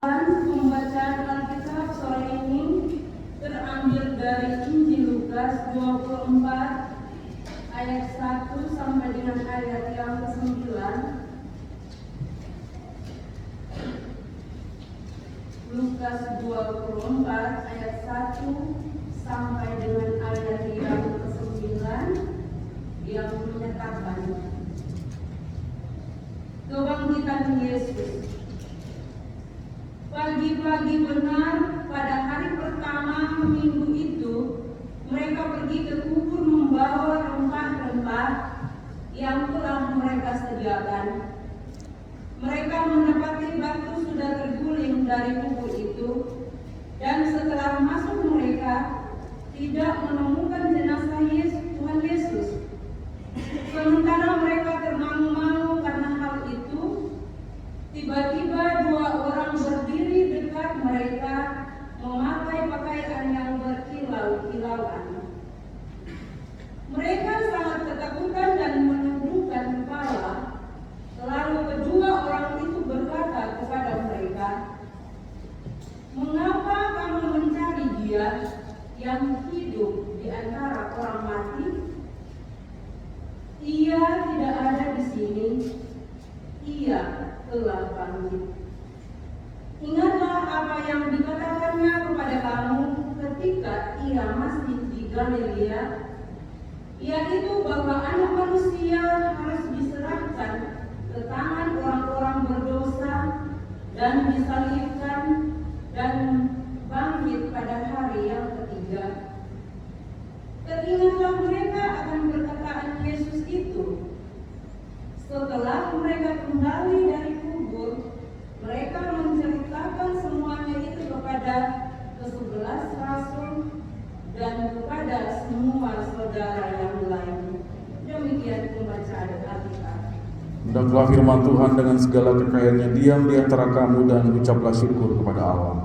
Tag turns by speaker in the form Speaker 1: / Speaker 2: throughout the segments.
Speaker 1: Pembacaan Alkitab sore ini terambil dari Injil Lukas 24 ayat 1 sampai dengan ayat yang ke-9. Lukas 24 ayat 1 sampai dengan ayat yang ke-9 yang menyatakan kebangkitan Yesus. Pagi-pagi benar pada hari pertama minggu itu, mereka pergi ke kubur membawa rempah-rempah yang telah mereka sediakan. Mereka mendapati batu sudah terguling dari kubur itu, dan setelah masuk mereka tidak menemukan jenazah Tuhan Yesus. Sementara mereka termangu-mangu karena hal itu, tiba-tiba dua orang berdiri dekat mereka memakai pakaian yang berkilau-kilauan. Mereka sangat ketakutan dan menundukkan kepala. Lalu kedua orang itu berkata kepada mereka, "Mengapa kamu mencari Dia yang hidup di antara orang mati? Ia tidak ada di sini. Ia telah bangkit. Ingatlah apa yang dikatakannya kepada kamu ketika ia masih di Galilea, yaitu bahwa Anak Manusia harus diserahkan ke tangan orang-orang berdosa dan disalibkan dan bangkit pada hari yang ketiga." Teringatlah mereka akan perkataan Yesus itu. Setelah mereka kembali dari kubur, mereka menceritakan semuanya itu kepada ke-11 rasul dan kepada semua saudara yang lain. Demikian pembacaan Alkitab.
Speaker 2: Hendaklah firman Tuhan dengan segala kekayaannya diam di antara kamu dan ucaplah syukur kepada Allah.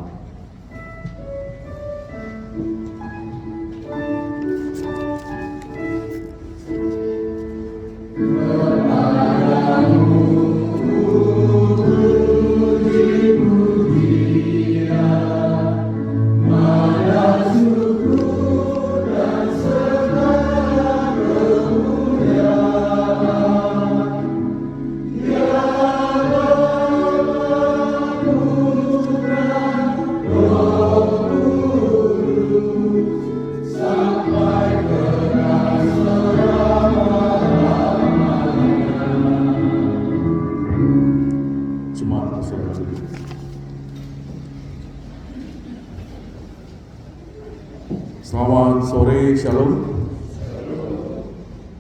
Speaker 2: Selamat sore, Shalom.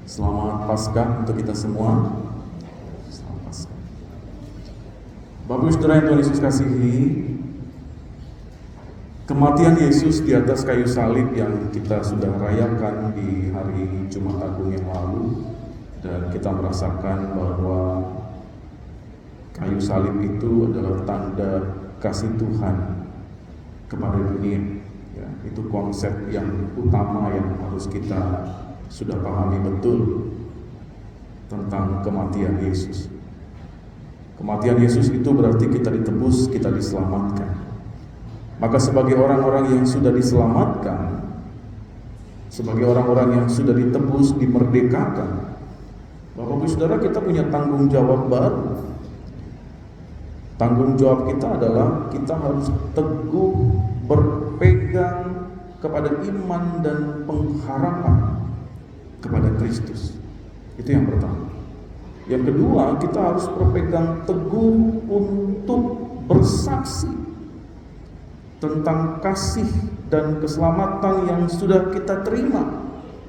Speaker 2: Selamat Paskah untuk kita semua. Selamat Paskah. Bapak Ibu Saudara yang Tuhan Yesus kasihi, kematian Yesus di atas kayu salib yang kita sudah rayakan di hari Jumat Agung yang lalu, dan kita merasakan bahwa kayu salib itu adalah tanda kasih Tuhan kepada dunia. Itu konsep yang utama yang harus kita sudah pahami betul tentang kematian Yesus. Kematian Yesus itu berarti kita ditebus, kita diselamatkan. Maka sebagai orang-orang yang sudah diselamatkan, sebagai orang-orang yang sudah ditebus, dimerdekakan, Bapak Ibu Saudara, kita punya tanggung jawab baru. Tanggung jawab kita adalah kita harus teguh berpegang kepada iman dan pengharapan kepada Kristus. Itu yang pertama. Yang kedua, kita harus berpegang teguh untuk bersaksi tentang kasih dan keselamatan yang sudah kita terima,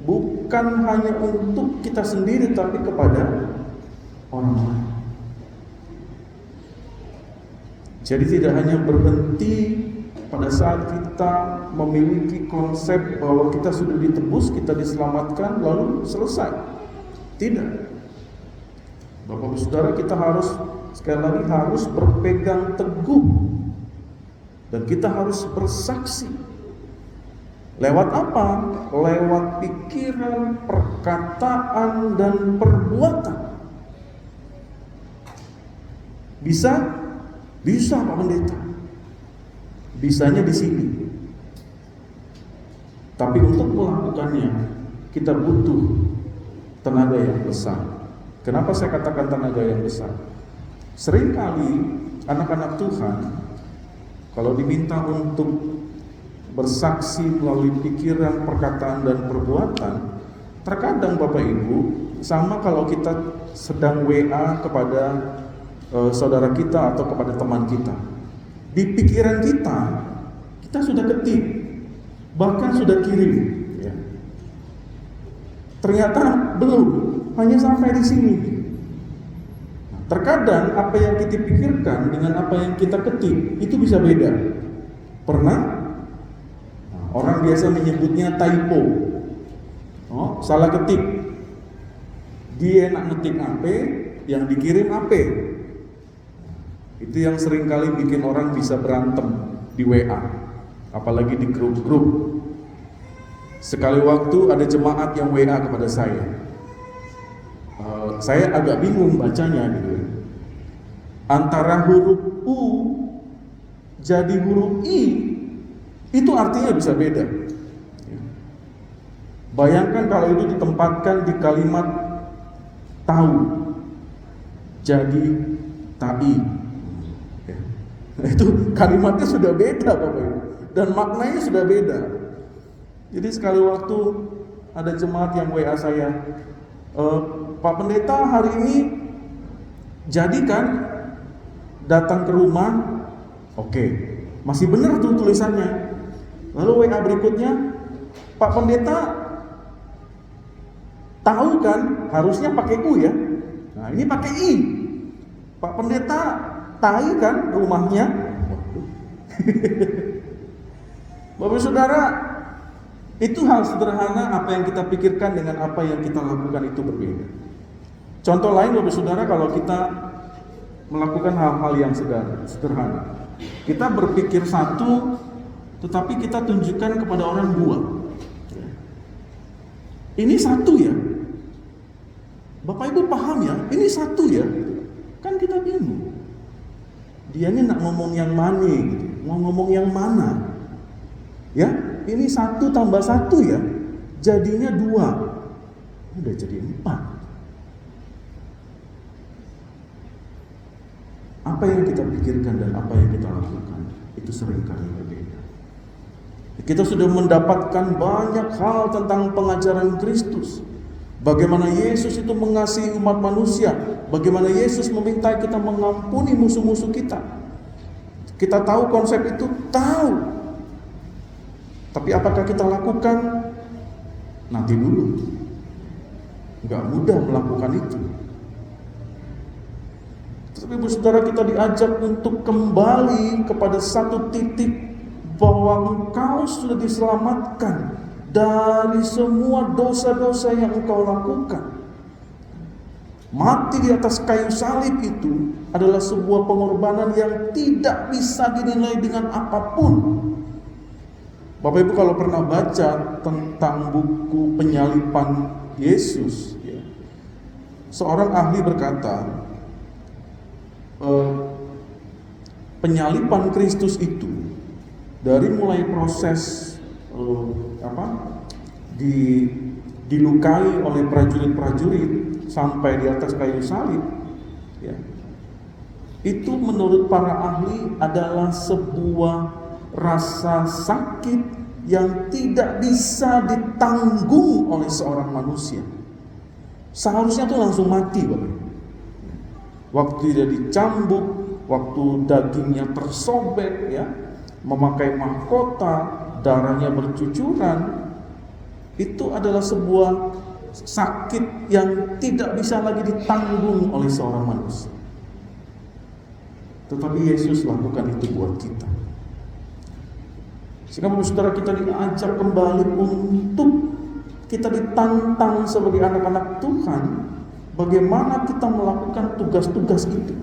Speaker 2: bukan hanya untuk kita sendiri tapi kepada orang lain. Jadi tidak hanya berhenti pada saat kita memiliki konsep bahwa kita sudah ditebus, kita diselamatkan, lalu selesai. Tidak. Bapak Ibu Saudara, kita harus sekali lagi harus berpegang teguh, dan kita harus bersaksi. Lewat apa? Lewat pikiran, perkataan, dan perbuatan. Bisa? Bisa, Pak Pendeta. bisanya di sini. Tapi untuk melakukannya kita butuh tenaga yang besar. Kenapa saya katakan tenaga yang besar? Seringkali anak-anak Tuhan kalau diminta untuk bersaksi melalui pikiran, perkataan, dan perbuatan, terkadang Bapak Ibu, sama kalau kita sedang WA kepada saudara kita atau kepada teman kita, di pikiran kita sudah ketik, bahkan sudah kirim, ya. Ternyata belum, hanya sampai di sini. Terkadang apa yang kita pikirkan dengan apa yang kita ketik itu bisa beda. Pernah? Orang biasa menyebutnya typo. Salah ketik. Dia nak ngetik AP, yang dikirim AP. Itu yang seringkali bikin orang bisa berantem di WA, apalagi di grup-grup. Sekali waktu ada jemaat yang WA kepada saya agak bingung bacanya gitu. Antara huruf U jadi huruf I itu artinya bisa beda. Bayangkan kalau itu ditempatkan di kalimat tahu jadi tai. Itu kalimatnya sudah beda Bapak Ibu, dan maknanya sudah beda. Jadi sekali waktu ada jemaat yang WA saya, Pak Pendeta hari ini jadikan datang ke rumah. Oke, masih benar tuh tulisannya. Lalu WA berikutnya, Pak Pendeta tahu kan harusnya pakai U ya. Nah ini pakai I. Pak Pendeta tahu kan rumahnya. Bapak Saudara, itu hal sederhana. Apa yang kita pikirkan dengan apa yang kita lakukan itu berbeda. Contoh lain Bapak Saudara, kalau kita melakukan hal-hal yang sederhana, kita berpikir satu, tetapi kita tunjukkan kepada orang dua. Ini satu ya, Bapak Ibu paham ya? Ini satu ya. Kan kita bingung. Dia ini nak ngomong yang mana gitu, mau ngomong yang mana? Ya, ini 1 tambah 1 ya, jadinya 2, udah jadi 4. Apa yang kita pikirkan dan apa yang kita lakukan itu seringkali berbeda. Kita sudah mendapatkan banyak hal tentang pengajaran Kristus. Bagaimana Yesus itu mengasihi umat manusia, bagaimana Yesus meminta kita mengampuni musuh-musuh kita. Kita tahu konsep itu, tahu. Tapi apakah kita lakukan? Nanti dulu. Enggak mudah melakukan itu. Tapi saudara, kita diajak untuk kembali kepada satu titik bahwa engkau sudah diselamatkan dari semua dosa-dosa yang engkau lakukan. Mati di atas kayu salib itu adalah sebuah pengorbanan yang tidak bisa dinilai dengan apapun. Bapak Ibu kalau pernah baca tentang buku penyalipan Yesus, ya, seorang ahli berkata, penyalipan Kristus itu dari mulai proses dilukai oleh prajurit-prajurit sampai di atas kayu salib, ya, itu menurut para ahli adalah sebuah rasa sakit yang tidak bisa ditanggung oleh seorang manusia. Seharusnya itu langsung mati, Bapak. Waktu dia dicambuk, waktu dagingnya tersobek, ya, memakai mahkota, darahnya bercucuran, itu adalah sebuah sakit yang tidak bisa lagi ditanggung oleh seorang manusia. Tetapi Yesus lakukan itu buat kita. Sehingga saudara, kita diajak kembali untuk kita ditantang sebagai anak-anak Tuhan, bagaimana kita melakukan tugas-tugas itu.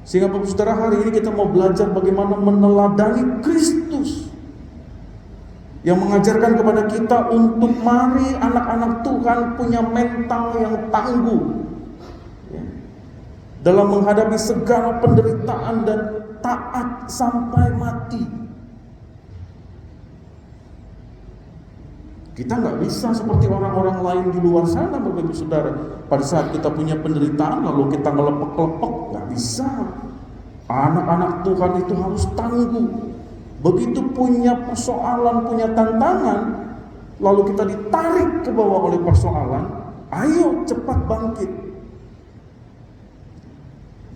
Speaker 2: Sehingga Bapak Saudara, hari ini kita mau belajar bagaimana meneladani Kristus yang mengajarkan kepada kita untuk mari anak-anak Tuhan punya mental yang tangguh, ya, dalam menghadapi segala penderitaan dan taat sampai mati. Kita nggak bisa seperti orang-orang lain di luar sana, Bapak Ibu Saudara. Pada saat kita punya penderitaan lalu kita ngelepek-lepek, nggak bisa. Anak-anak Tuhan itu harus tangguh. Begitu punya persoalan, punya tantangan, lalu kita ditarik ke bawah oleh persoalan, ayo cepat bangkit.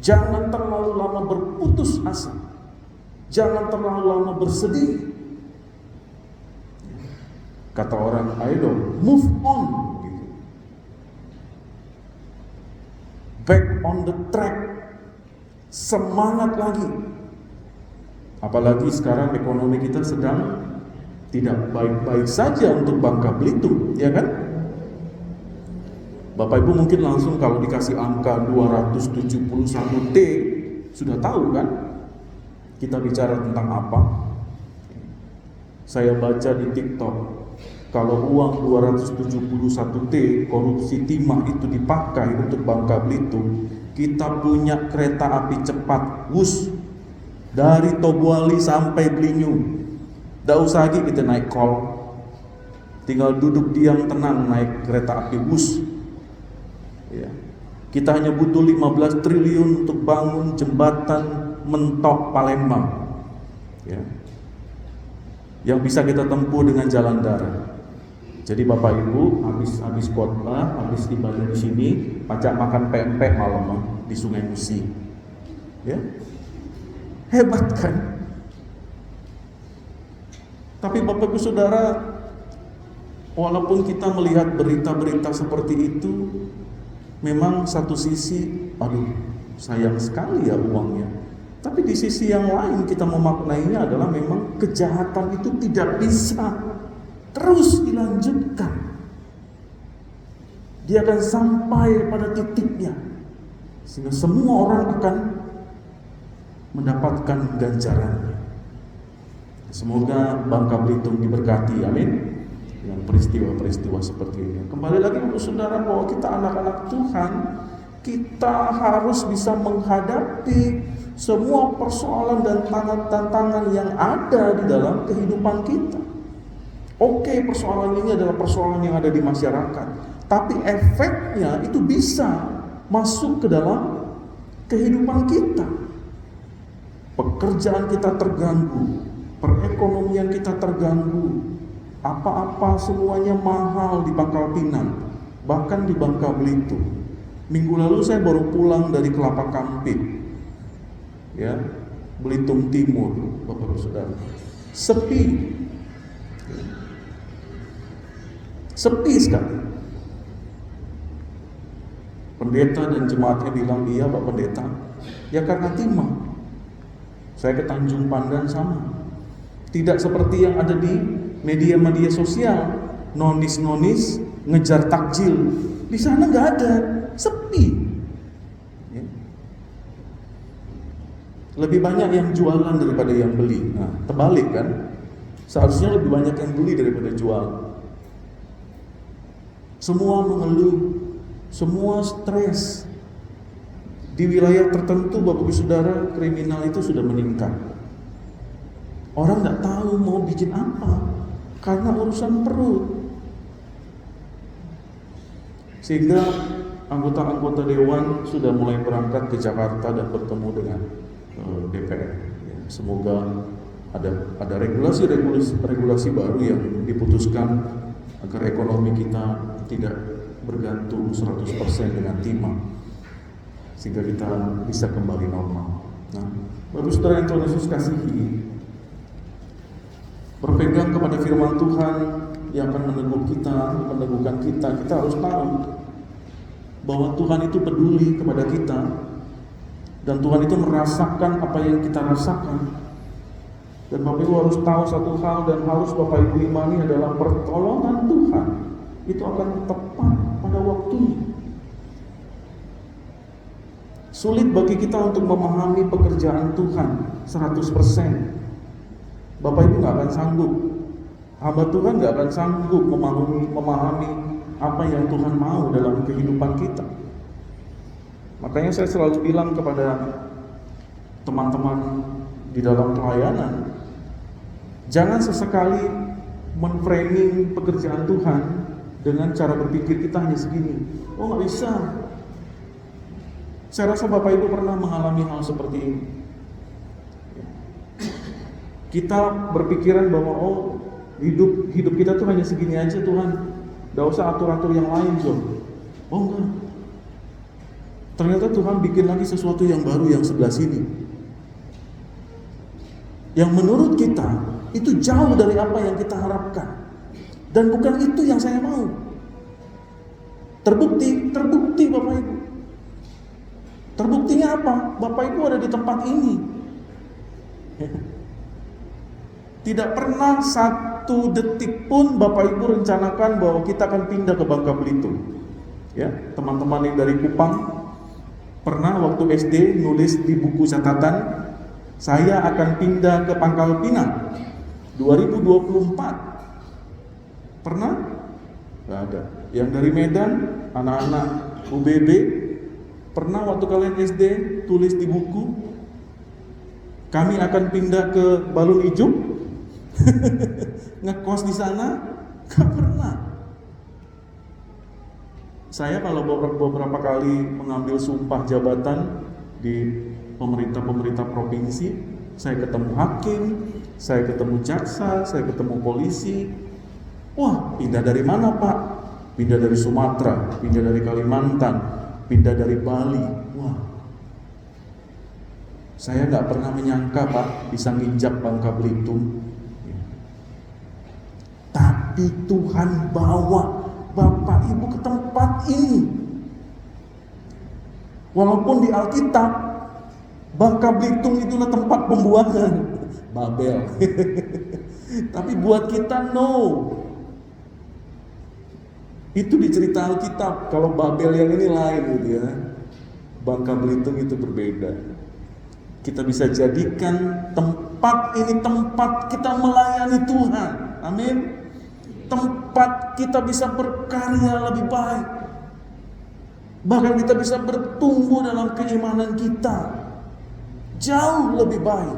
Speaker 2: Jangan terlalu lama berputus asa. Jangan terlalu lama bersedih. Kata orang, ayo dong, move on. Back on the track. Semangat lagi. Apalagi sekarang ekonomi kita sedang tidak baik-baik saja untuk Bangka Belitung, ya kan? Bapak Ibu mungkin langsung kalau dikasih angka 271T sudah tahu kan? Kita bicara tentang apa? Saya baca di TikTok, kalau uang 271T korupsi timah itu dipakai untuk Bangka Belitung, kita punya kereta api cepat Wus dari Tobuali sampai Belitung. Tidak usah lagi kita naik kol, tinggal duduk diam tenang naik kereta api Wus. Ya. Kita hanya butuh 15 triliun untuk bangun jembatan Mentok Palembang, ya, yang bisa kita tempuh dengan jalan darat. Jadi Bapak Ibu habis khotbah, habis ibadah di sini, pacak makan pempek malam di Sungai Musi. Ya. Hebat kan? Tapi Bapak Ibu Saudara, walaupun kita melihat berita-berita seperti itu, memang satu sisi, aduh sayang sekali ya uangnya. Tapi di sisi yang lain kita memaknainya adalah memang kejahatan itu tidak bisa terus dilanjutkan. Dia akan sampai pada titiknya, sehingga semua orang akan mendapatkan ganjarannya. Semoga Bangka Belitung diberkati, amin, dengan peristiwa-peristiwa seperti ini. Kembali lagi untuk saudara, bahwa kita anak-anak Tuhan, kita harus bisa menghadapi semua persoalan dan tantangan yang ada di dalam kehidupan kita. Oke, persoalan ini adalah persoalan yang ada di masyarakat, tapi efeknya itu bisa masuk ke dalam kehidupan kita. Pekerjaan kita terganggu, perekonomian kita terganggu, apa-apa semuanya mahal di Pangkal Pinang, bahkan di Bangka Belitung. Minggu lalu saya baru pulang dari Kelapa Kampit, ya, Belitung Timur, Bapak Saudara. Sepi sekali. Pendeta dan jemaatnya bilang, iya Pak Pendeta, ya karena timah. Saya ke Tanjung Pandan sama. Tidak seperti yang ada di media-media sosial, nonis-nonis ngejar takjil. Di sana nggak ada, sepi. Ya. Lebih banyak yang jualan daripada yang beli. Nah, terbalik kan? Seharusnya lebih banyak yang beli daripada jual. Semua mengeluh, semua stres. Di wilayah tertentu, Bapak Ibu Saudara, kriminal itu sudah meningkat. Orang nggak tahu mau bikin apa karena urusan perut. Sehingga anggota-anggota dewan sudah mulai berangkat ke Jakarta dan bertemu dengan DPR. Ya, semoga ada regulasi baru yang diputuskan agar ekonomi kita tidak bergantung 100% dengan timah, sehingga kita bisa kembali normal. Nah, Bapak Saudara yang Tuhan Yesus kasihi, berpegang kepada firman Tuhan yang akan meneguhkan kita, kita harus tahu bahwa Tuhan itu peduli kepada kita, dan Tuhan itu merasakan apa yang kita rasakan. Dan Bapak Ibu harus tahu satu hal, dan harus Bapak Ibu imani, adalah pertolongan Tuhan itu akan tepat pada waktunya. Sulit bagi kita untuk memahami pekerjaan Tuhan 100%. Bapak Ibu gak akan sanggup, hamba Tuhan gak akan sanggup memahami apa yang Tuhan mau dalam kehidupan kita. Makanya saya selalu bilang kepada teman-teman di dalam pelayanan, jangan sesekali menframing pekerjaan Tuhan dengan cara berpikir kita hanya segini. Oh, nggak bisa. Saya rasa Bapak Ibu pernah mengalami hal seperti ini. Kita berpikiran bahwa hidup kita tuh hanya segini aja Tuhan, nggak usah atur-atur yang lain John. Oh enggak. Ternyata Tuhan bikin lagi sesuatu yang baru yang sebelah sini, yang menurut kita itu jauh dari apa yang kita harapkan, dan bukan itu yang saya mau. Terbukti Bapak Ibu. Terbuktinya apa? Bapak Ibu ada di tempat ini. Tidak pernah satu detik pun Bapak Ibu rencanakan bahwa kita akan pindah ke Bangka Belitung. Ya, teman-teman yang dari Kupang pernah waktu SD nulis di buku catatan, saya akan pindah ke Pangkal Pinang 2024. Pernah? Gak ada. Yang dari Medan, anak-anak UBB, pernah waktu kalian SD tulis di buku, kami akan pindah ke Balun Ijuk, ngekos di sana? Gak pernah. Saya kalau beberapa kali mengambil sumpah jabatan di pemerintah provinsi, saya ketemu hakim, saya ketemu jaksa, saya ketemu polisi. Wah, pindah dari mana Pak? Pindah dari Sumatera, pindah dari Kalimantan, pindah dari Bali. Wah, saya nggak pernah menyangka Pak bisa nginjak Bangka Belitung. Tapi Tuhan bawa Bapak Ibu ke tempat ini. Walaupun di Alkitab Bangka Belitung itulah tempat pembuangan Babel. Tapi buat kita no. Itu di cerita Alkitab. Kalau Babel yang ini lain gitu ya. Bangka Belitung itu berbeda. Kita bisa jadikan tempat ini tempat kita melayani Tuhan. Amin. Tempat kita bisa berkarya lebih baik. Bahkan kita bisa bertumbuh dalam keimanan kita jauh lebih baik.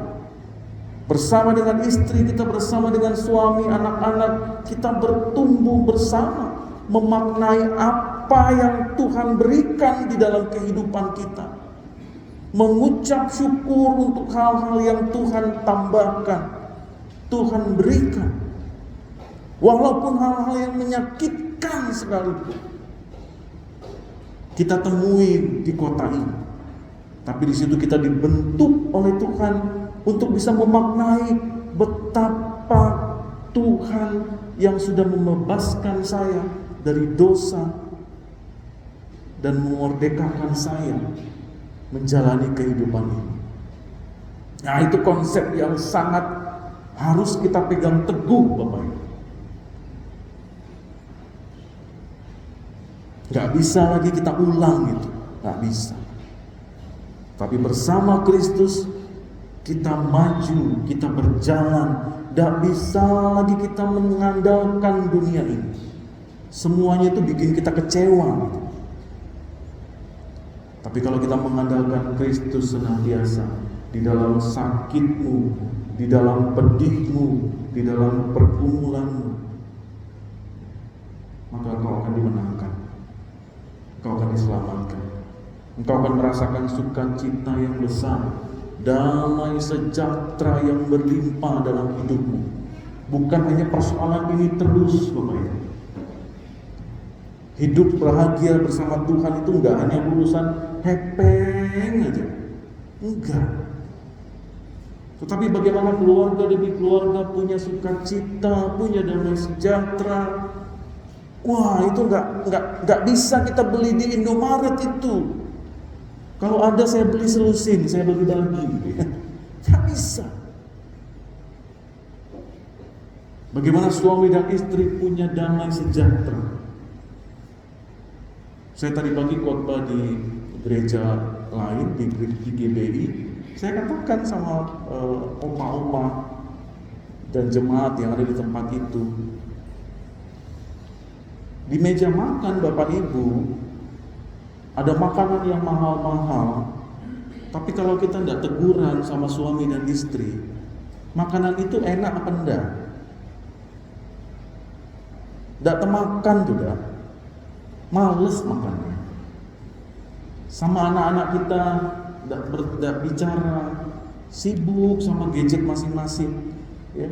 Speaker 2: Bersama dengan istri kita, bersama dengan suami, anak-anak, kita bertumbuh bersama, memaknai apa yang Tuhan berikan di dalam kehidupan kita, mengucap syukur untuk hal-hal yang Tuhan tambahkan, Tuhan berikan. Walaupun hal-hal yang menyakitkan sekalipun kita temui di kota ini, tapi di situ kita dibentuk oleh Tuhan untuk bisa memaknai betapa Tuhan yang sudah membebaskan saya dari dosa dan memerdekakan saya menjalani kehidupan ini. Nah, itu konsep yang sangat harus kita pegang teguh Bapak Ibu. Gak bisa lagi kita ulang itu, gak bisa. Tapi bersama Kristus kita maju, kita berjalan. Gak bisa lagi kita mengandalkan dunia ini. Semuanya itu bikin kita kecewa gitu. Tapi kalau kita mengandalkan Kristus senantiasa, di dalam sakitmu, di dalam pedihmu, di dalam pergumulanmu, maka kau akan dimenangkan. Kau akan diselamatkan. Engkau akan merasakan sukacita yang besar, damai sejahtera yang berlimpah dalam hidupmu. Bukan hanya persoalan ini terus, Bapak Ibu. Hidup bahagia bersama Tuhan itu enggak hanya urusan hepeng aja. Enggak. Tetapi bagaimana keluarga demi keluarga punya sukacita, punya damai sejahtera. Wah, itu enggak bisa kita beli di Indomaret itu. Kalau ada saya beli selusin, saya bagi-bagi gitu ya. Enggak bisa. Bagaimana suami dan istri punya damai sejahtera. Saya tadi pagi khotbah di gereja lain, di GBI. Saya katakan sama oma-oma dan jemaat yang ada di tempat itu, di meja makan Bapak Ibu ada makanan yang mahal-mahal, Tapi kalau kita tidak teguran sama suami dan istri, makanan itu enak apa enggak? Tidak temakan tuh dah. Males makannya. Sama anak-anak kita tidak bicara, sibuk sama gadget masing-masing, ya.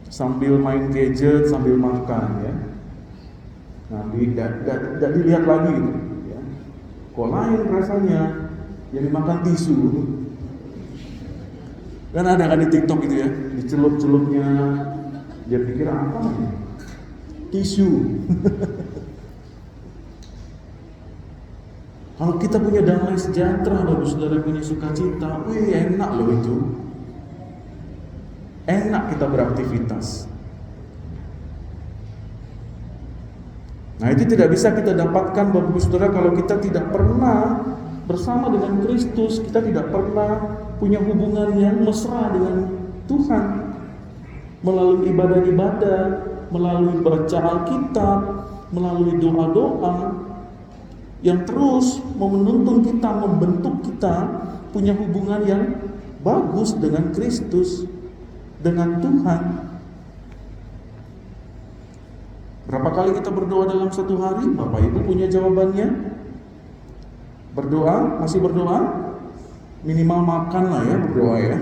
Speaker 2: Sambil main gadget, sambil makan, ya. Nah, tidak dilihat lagi gitu, ya. Kok lain rasanya yang dimakan tisu. Kan ada kan di TikTok gitu ya, dicelup-celupnya, dia pikir apa ini? Tisu. Kalau kita punya damai sejahtera, Bapak Saudara, punya sukacita, wih enak loh itu. Enak kita beraktivitas. Nah, itu tidak bisa kita dapatkan, Bapak Saudara, kalau kita tidak pernah bersama dengan Kristus, kita tidak pernah punya hubungan yang mesra dengan Tuhan melalui ibadah-ibadah, melalui baca Alkitab, melalui doa-doa yang terus menuntun kita, membentuk kita punya hubungan yang bagus dengan Kristus, dengan Tuhan. Berapa kali kita berdoa dalam satu hari? Bapak Ibu punya jawabannya? Berdoa? Masih berdoa? Minimal makan lah ya berdoa ya.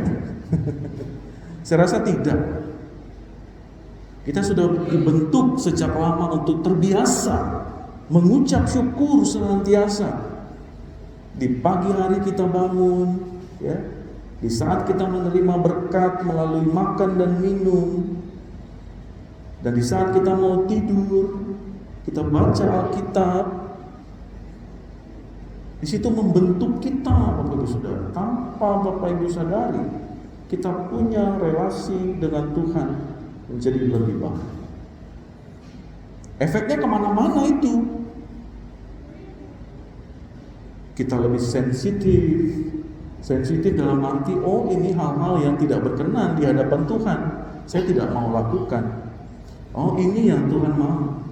Speaker 2: Saya rasa tidak. Kita sudah dibentuk sejak lama untuk terbiasa mengucap syukur senantiasa. Di pagi hari kita bangun, ya. Di saat kita menerima berkat melalui makan dan minum, dan di saat kita mau tidur, kita baca Alkitab. Di situ membentuk kita, Bapak Ibu Saudara. Tanpa Bapak Ibu sadari, kita punya relasi dengan Tuhan menjadi lebih baik. Efeknya kemana-mana itu. Kita lebih sensitif dalam arti, oh ini hal-hal yang tidak berkenan di hadapan Tuhan, saya tidak mau lakukan. Oh ini yang Tuhan mau.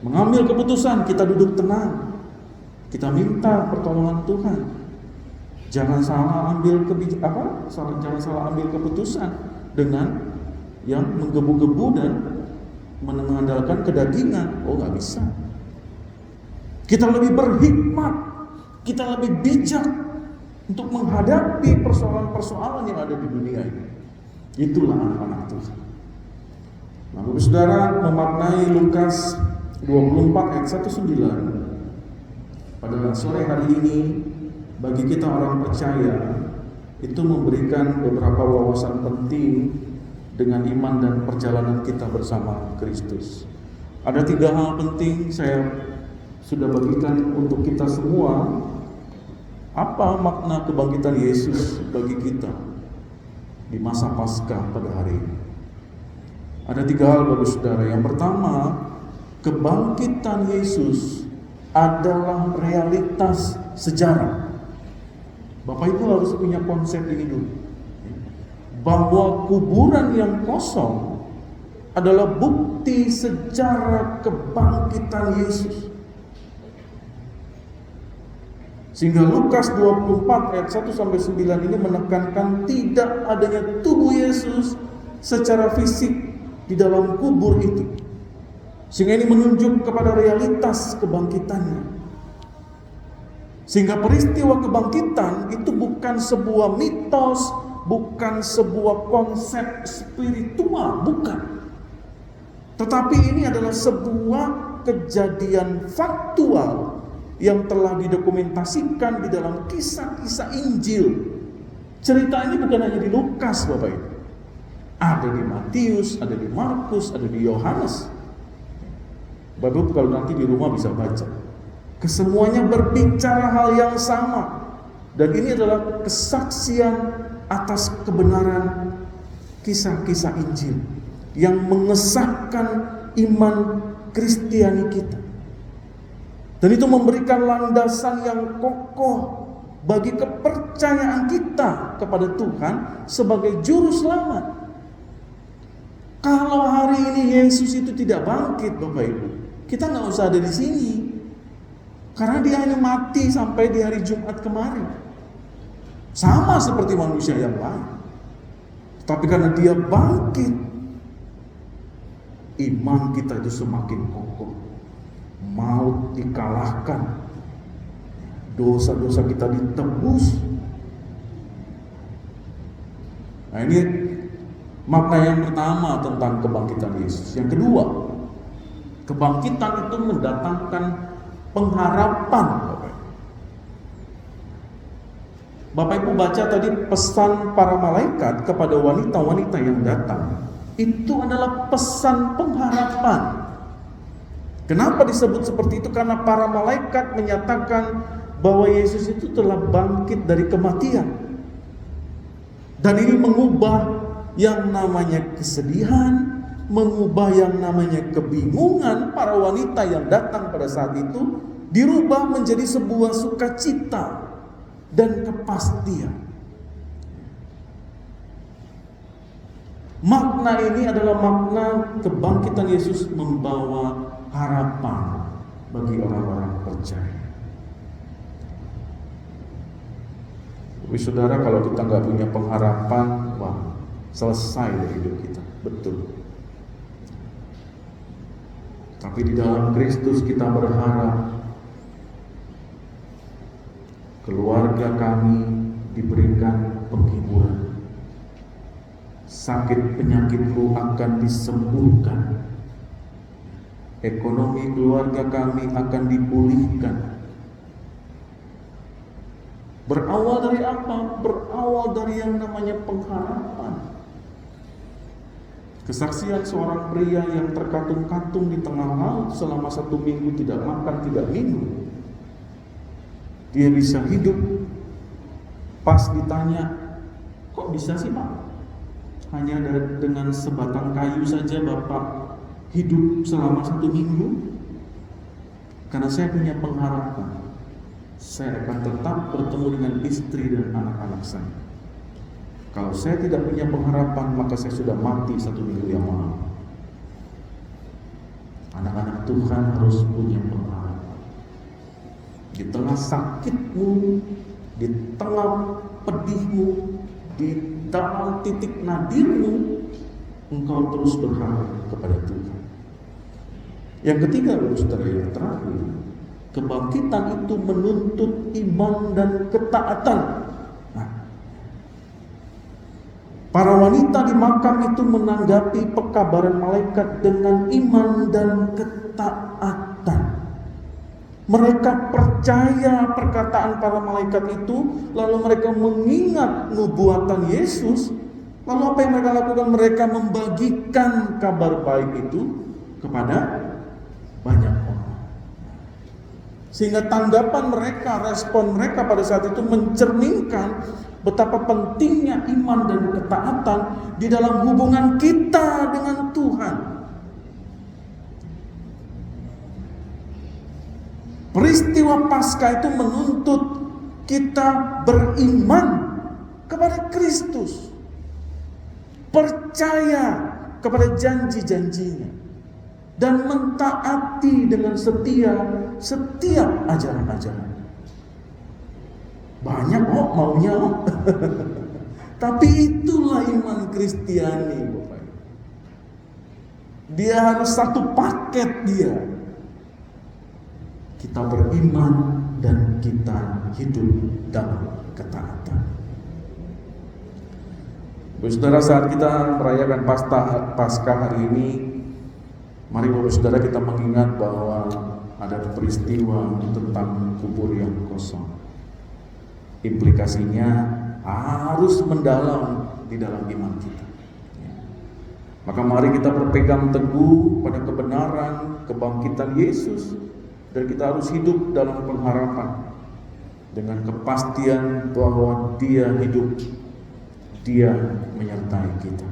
Speaker 2: Mengambil keputusan, kita duduk tenang, kita minta pertolongan Tuhan. Jangan salah ambil jangan salah ambil keputusan dengan yang menggebu-gebu dan mengandalkan kedagingan. Oh nggak bisa. Kita lebih berhikmat, kita lebih bijak untuk menghadapi persoalan-persoalan yang ada di dunia ini. Itulah anak-anak Tuhan. Nah, Bapak Saudara, memaknai Lukas 24 ayat 1-9 pada sore hari ini, bagi kita orang percaya, itu memberikan beberapa wawasan penting dengan iman dan perjalanan kita bersama Kristus. Ada 3 hal penting saya sudah bagikan untuk kita semua. Apa makna kebangkitan Yesus bagi kita di masa Paskah pada hari ini? Ada 3 hal, Bapak Saudara. Yang pertama, kebangkitan Yesus adalah realitas sejarah. Bapak Ibu harus punya konsep ini dulu, bahwa kuburan yang kosong adalah bukti sejarah kebangkitan Yesus. Sehingga Lukas 24 ayat 1-9 ini menekankan tidak adanya tubuh Yesus secara fisik di dalam kubur itu. Sehingga ini menunjuk kepada realitas kebangkitannya. Sehingga peristiwa kebangkitan itu bukan sebuah mitos, bukan sebuah konsep spiritual, bukan. Tetapi ini adalah sebuah kejadian faktual yang telah didokumentasikan di dalam kisah-kisah Injil. Cerita ini bukan hanya di Lukas, Bapak Ibu. Ada di Matius, ada di Markus, ada di Yohanes. Bapak Ibu kalau nanti di rumah bisa baca. Kesemuanya berbicara hal yang sama. Dan ini adalah kesaksian atas kebenaran kisah-kisah Injil yang mengesahkan iman Kristiani kita. Dan itu memberikan landasan yang kokoh bagi kepercayaan kita kepada Tuhan sebagai juru selamat. Kalau hari ini Yesus itu tidak bangkit, Bapak Ibu, kita nggak usah ada di sini. Karena dia hanya mati sampai di hari Jumat kemarin. Sama seperti manusia yang lain. Tapi karena dia bangkit, iman kita itu semakin kokoh. Maut dikalahkan. Dosa-dosa kita ditebus. Nah, ini makna yang pertama tentang kebangkitan Yesus. Yang kedua, kebangkitan itu mendatangkan pengharapan. Bapak Ibu baca tadi pesan para malaikat kepada wanita-wanita yang datang. Itu adalah pesan pengharapan. Kenapa disebut seperti itu? Karena para malaikat menyatakan bahwa Yesus itu telah bangkit dari kematian. Dan ini mengubah yang namanya kesedihan, mengubah yang namanya kebingungan para wanita yang datang pada saat itu, dirubah menjadi sebuah sukacita dan kepastian. Makna ini adalah makna kebangkitan Yesus membawa harapan bagi orang-orang percaya. Saudara, kalau kita nggak punya pengharapan, wah, selesai dari hidup kita. Betul. Tapi di dalam Kristus kita berharap keluarga kami diberikan penghiburan. Sakit penyakitku akan disembuhkan. Ekonomi keluarga kami akan dipulihkan. Berawal dari apa? Berawal dari yang namanya pengharapan. Kesaksian seorang pria yang terkatung-katung di tengah laut selama 1 minggu tidak makan, tidak minum. Dia bisa hidup. Pas ditanya, kok bisa sih Pak? Hanya dengan sebatang kayu saja Bapak hidup selama 1 minggu? Karena saya punya pengharapan. Saya akan tetap bertemu dengan istri dan anak-anak saya. Kalau saya tidak punya pengharapan, maka saya sudah mati 1 minggu yang lalu. Anak-anak Tuhan harus punya pengharapan. Di tengah sakitmu, di tengah pedihmu, di dalam titik nadirmu, engkau terus berharap kepada Tuhan. Yang ketiga, saudara, yang terakhir, kebangkitan itu menuntut iman dan ketaatan. Nah, para wanita di makam itu menanggapi pekabaran malaikat dengan iman dan ketaatan. Mereka percaya perkataan para malaikat itu, lalu mereka mengingat nubuatan Yesus. Lalu apa yang mereka lakukan? Mereka membagikan kabar baik itu kepada banyak orang. Sehingga tanggapan mereka, respon mereka pada saat itu mencerminkan betapa pentingnya iman dan ketaatan di dalam hubungan kita dengan Tuhan. Peristiwa Paskah itu menuntut kita beriman kepada Kristus, percaya kepada janji-janjinya, dan mentaati dengan setia setiap ajaran-ajaran. Banyak kok maunya, tapi itulah iman Kristiani, Bapak. Dia harus satu paket dia. Kita beriman dan kita hidup dalam ketaatan. Saudara, saat kita merayakan Paskah hari ini, mari Bapak Saudara kita mengingat bahwa ada peristiwa tentang kubur yang kosong. Implikasinya harus mendalam di dalam iman kita. Maka mari kita berpegang teguh pada kebenaran kebangkitan Yesus, dan kita harus hidup dalam pengharapan dengan kepastian bahwa Dia hidup, Dia menyertai kita.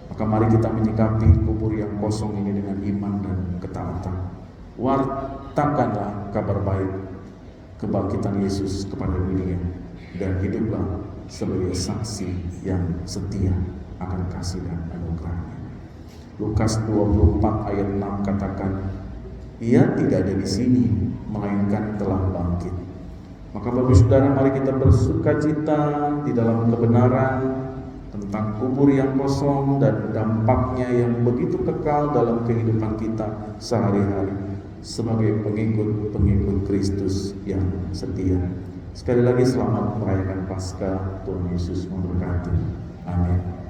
Speaker 2: Maka mari kita menyikapi kubur yang kosong ini dengan iman dan ketaatan. Wartakanlah kabar baik kebangkitan Yesus kepada dunia, dan hiduplah sebagai saksi yang setia akan kasih dan anugerah-Nya. Lukas 24 ayat 6 katakan, Ia tidak ada di sini, melainkan telah bangkit. Maka Bapak Saudara, mari kita bersukacita di dalam kebenaran tentang kubur yang kosong dan dampaknya yang begitu kekal dalam kehidupan kita sehari-hari sebagai pengikut Kristus yang setia. Sekali lagi selamat merayakan Paskah. Tuhan Yesus memberkati. Amin.